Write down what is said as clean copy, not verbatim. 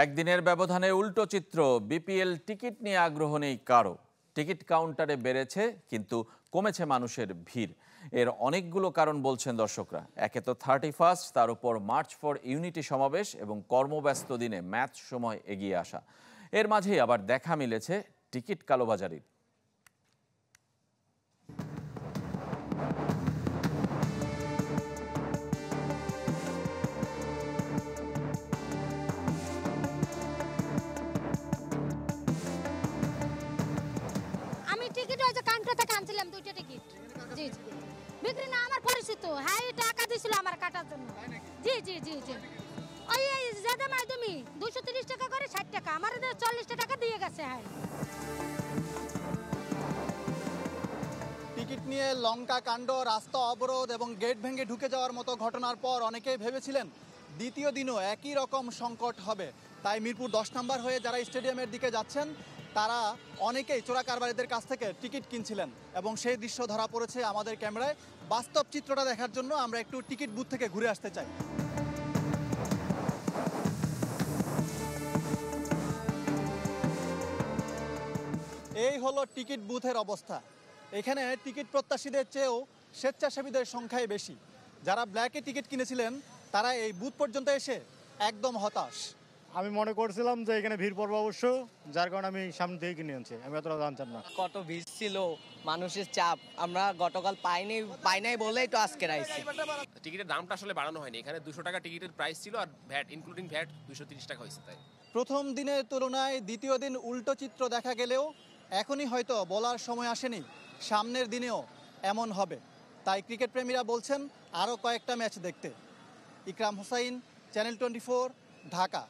একদিনের ব্যবধানে উল্টো চিত্র। বিপিএল টিকিট নিয়ে আগ্রহ নেই কারো। টিকিট কাউন্টারে বেড়েছে, কিন্তু কমেছে মানুষের ভিড়। এর অনেকগুলো কারণ বলছেন দর্শকরা। একে তো 31, তার উপর মার্চ ফর ইউনিটি সমাবেশ এবং কর্মব্যস্ত দিনে ম্যাচ সময় এগিয়ে আসা। এর মাঝেই আবার দেখা মিলেছে টিকিট কালোবাজারির। টিকিট ওই যে কাউন্টার থেকে আনছিলাম 2টা টিকিট। জি জি, বিক্রি না, আমার পরিচিত। হ্যাঁ, টাকা দিছিল আমার কাটার জন্য। জি জি জি জি, ওই যেটা মাধ্যমে 230 টাকা করে 60 টাকা, আমার 40 টাকা দিয়ে গেছে। হ্যাঁ, টিকিট নিয়ে লঙ্কা কাণ্ড, রাস্তা অবরোধ এবং গেট ভেঙে ঢুকে যাওয়ার মতো ঘটনার পর অনেকেই ভেবেছিলেন দ্বিতীয় দিনও একই রকম সংকট হবে। তাই মিরপুর 10 নম্বর হয়ে যারা স্টেডিয়ামের দিকে যাচ্ছেন তারা অনেকেই চোরা কারবারিদের কাছ থেকে টিকিট কিনছিলেন এবং সেই দৃশ্য ধরা পড়েছে আমাদের ক্যামেরায়। বাস্তব চিত্রটা দেখার জন্য আমরা একটু টিকিট বুথ থেকে ঘুরে আসতে চাই। এই হলো টিকিট বুথের অবস্থা। এখানে টিকিট প্রত্যাশীদের চেয়েও স্বেচ্ছাসেবীদের সংখ্যাই বেশি। যারা ব্ল্যাকে টিকিট কিনেছিলেন তারা এই বুথ পর্যন্ত এসে একদম হতাশ। আমি মনে করছিলাম যে এখানে ভিড় পড়বে অবশ্য, যার কারণে আমি সামনে থেকে কিনে আনছি। আমি অতটা জানতাম না কত ভিড় ছিল, মানুষের চাপ। আমরা গতকাল পাই নাই বলেই তো আজকে আইছি। টিকিটের দামটা আসলে বাড়ানো হয়নি। এখানে 200 টাকা টিকিটের প্রাইস ছিল, আর ভ্যাট ইনক্লুডিং ভ্যাট 230 টাকা হয়েছে। তাই প্রথম দিনের তুলনায় দ্বিতীয় দিন উল্টো চিত্র দেখা গেলেও এখনই হয়তো বলার সময় আসেনি সামনের দিনেও এমন হবে। তাই ক্রিকেট প্রেমীরা বলছেন আরও কয়েকটা ম্যাচ দেখতে। ইকরাম হোসাইন, চ্যানেল 24, ঢাকা।